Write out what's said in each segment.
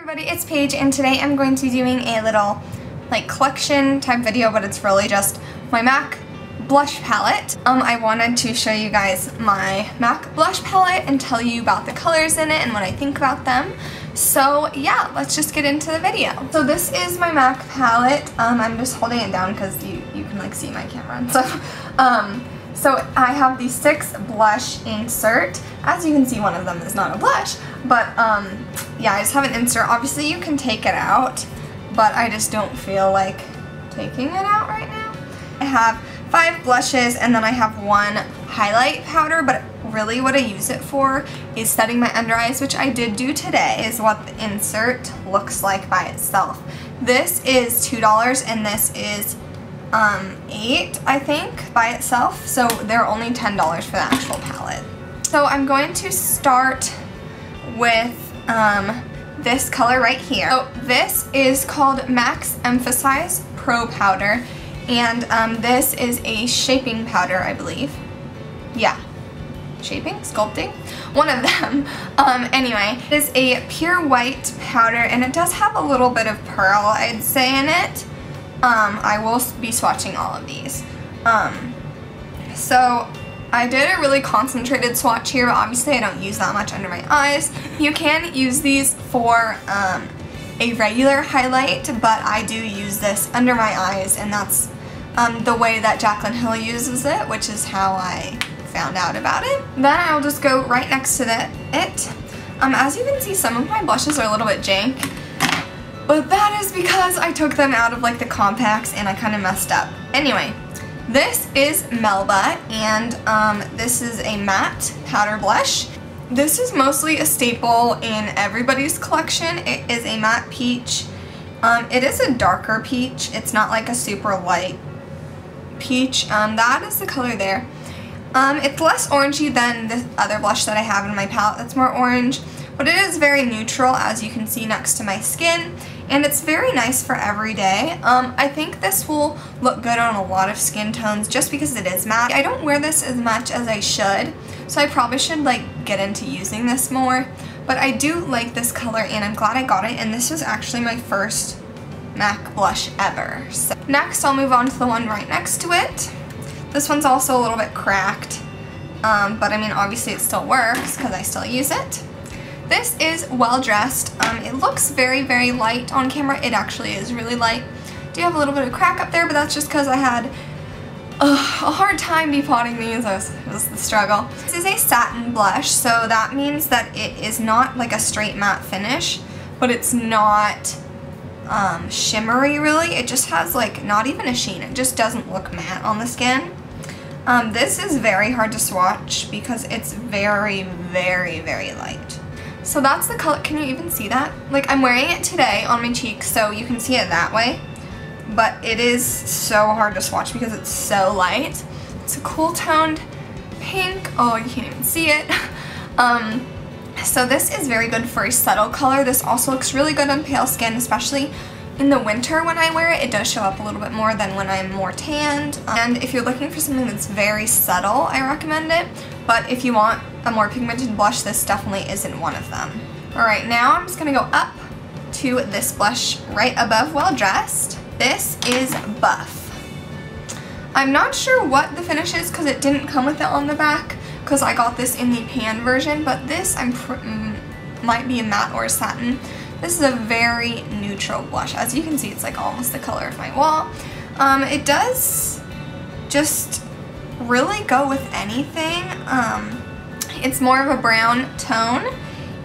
Everybody, it's Paige, and today I'm going to be doing a little like collection type video, but it's really just my MAC blush palette. I wanted to show you guys my MAC blush palette and tell you about the colors in it and what I think about them. So yeah, let's just get into the video. So this is my MAC palette. I'm just holding it down because you can like see my camera and stuff. So I have the 6 blush insert. As you can see, one of them is not a blush, but yeah, I just have an insert. Obviously you can take it out, but I just don't feel like taking it out right now. I have 5 blushes, and then I have 1 highlight powder, but really what I use it for is setting my under eyes, which I did do today, is what the insert looks like by itself. This is $2 and this is $8, I think, by itself, so they're only $10 for the actual palette. So I'm going to start with this color right here. So this is called Max Emphasize Pro Powder, and this is a shaping powder, I believe. Yeah, shaping, sculpting, one of them. Anyway, it is a pure white powder, and it does have a little bit of pearl, I'd say, in it. I will be swatching all of these. So I did a really concentrated swatch here, but obviously I don't use that much under my eyes. You can use these for a regular highlight, but I do use this under my eyes, and that's the way that Jaclyn Hill uses it, which is how I found out about it. Then I'll just go right next to it. As you can see, some of my blushes are a little bit jank, but that is because I took them out of like the compacts and I kind of messed up. Anyway, this is Melba, and this is a matte powder blush. This is mostly a staple in everybody's collection. It is a matte peach. It is a darker peach. It's not like a super light peach. That is the color there. It's less orangey than the other blush that I have in my palette that's more orange, but it is very neutral, as you can see next to my skin, and it's very nice for every day. I think this will look good on a lot of skin tones just because it is matte. I don't wear this as much as I should, so I probably should like get into using this more, but I do like this color and I'm glad I got it, and this was actually my first MAC blush ever. So next I'll move on to the one right next to it. This one's also a little bit cracked, but I mean obviously it still works because I still use it. This is Well Dressed. It looks very, very light on camera. It actually is really light. Do have a little bit of crack up there, but that's just because I had a hard time depotting these. It was the struggle. This is a satin blush, so that means that it is not like a straight matte finish, but it's not shimmery really. It just has like not even a sheen. It just doesn't look matte on the skin. This is very hard to swatch because it's very, very, very light. So that's the color. Can you even see that? Like, I'm wearing it today on my cheeks, so you can see it that way, but it is so hard to swatch because it's so light. It's a cool toned pink. Oh, you can't even see it. So this is very good for a subtle color. This also looks really good on pale skin, especially in the winter when I wear it. It does show up a little bit more than when I'm more tanned. And if you're looking for something that's very subtle, I recommend it. But if you want a more pigmented blush, this definitely isn't one of them. Alright, now I'm just going to go up to this blush right above Well Dressed. This is Buff. I'm not sure what the finish is because it didn't come with it on the back, because I got this in the pan version, but this might be a matte or a satin. This is a very neutral blush. As you can see, it's like almost the color of my wall. It does just really go with anything. It's more of a brown tone,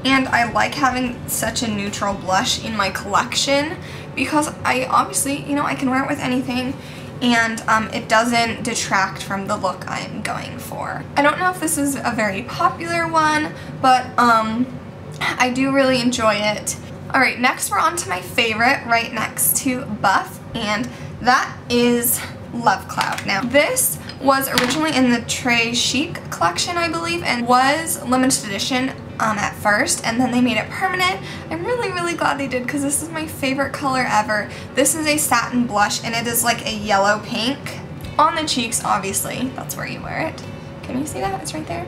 and I like having such a neutral blush in my collection because I obviously, you know, I can wear it with anything, and it doesn't detract from the look I'm going for. I don't know if this is a very popular one, but I do really enjoy it. Alright, next we're on to my favorite right next to Buff, and that is Love Cloud. Now, this was originally in the Très Chic collection, I believe, and was limited edition at first, and then they made it permanent. I'm really, really glad they did because this is my favorite color ever. This is a satin blush, and it is like a yellow pink on the cheeks, obviously. That's where you wear it. Can you see that? It's right there.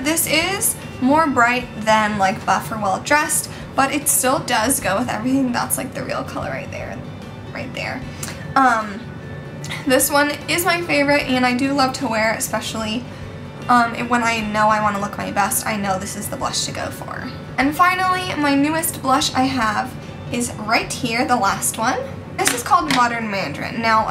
This is more bright than like Buff or Well Dressed, but it still does go with everything. That's like the real color right there. This one is my favorite, and I do love to wear it, especially when I know I want to look my best. I know this is the blush to go for. And finally, my newest blush I have is right here, the last one. This is called Modern Mandarin. Now,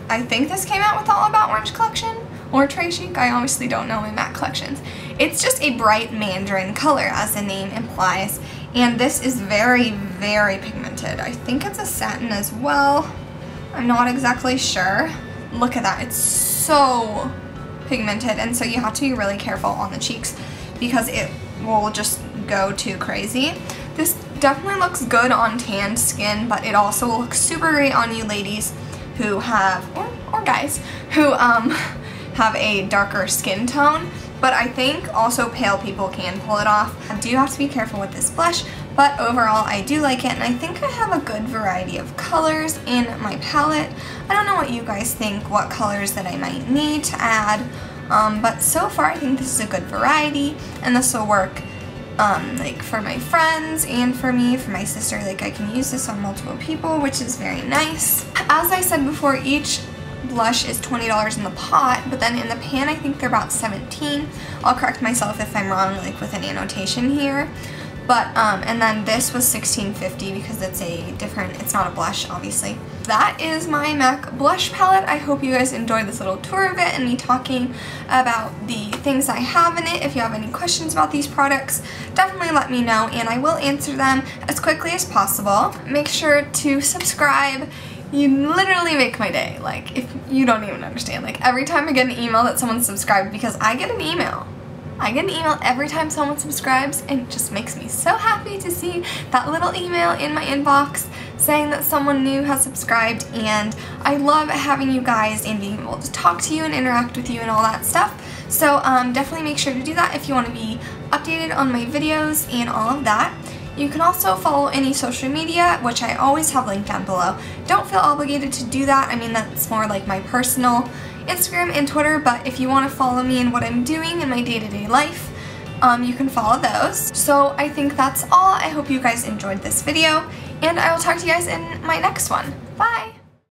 I think this came out with All About Orange collection or Trey Chic. I honestly don't know my MAC collections. It's just a bright mandarin color, as the name implies, and this is very, very pigmented. I think it's a satin as well. I'm not exactly sure. Look at that, it's so pigmented, and so you have to be really careful on the cheeks because it will just go too crazy. This definitely looks good on tanned skin, but it also will look super great on you ladies who have, or guys, who have a darker skin tone. But I think also pale people can pull it off. I do have to be careful with this blush, but overall I do like it, and I think I have a good variety of colors in my palette. I don't know what you guys think, what colors that I might need to add, but so far I think this is a good variety, and this will work like for my friends and for me, for my sister. Like, I can use this on multiple people, which is very nice. As I said before, each blush is $20 in the pot, but then in the pan I think they're about $17. I'll correct myself if I'm wrong, like with an annotation here. But and then this was $16.50 because it's not a blush, obviously. That is my MAC blush palette. I hope you guys enjoyed this little tour of it and me talking about the things I have in it. If you have any questions about these products, definitely let me know and I will answer them as quickly as possible. Make sure to subscribe. You literally make my day. Like, if you don't even understand. Like, every time I get an email that someone subscribed, because I get an email. I get an email every time someone subscribes, and it just makes me so happy to see that little email in my inbox saying that someone new has subscribed, and I love having you guys and being able to talk to you and interact with you and all that stuff. So definitely make sure to do that if you want to be updated on my videos and all of that. You can also follow any social media, which I always have linked down below. Don't feel obligated to do that. I mean, that's more like my personal Instagram and Twitter, but if you want to follow me in what I'm doing in my day-to-day life, you can follow those. So I think that's all. I hope you guys enjoyed this video, and I will talk to you guys in my next one. Bye!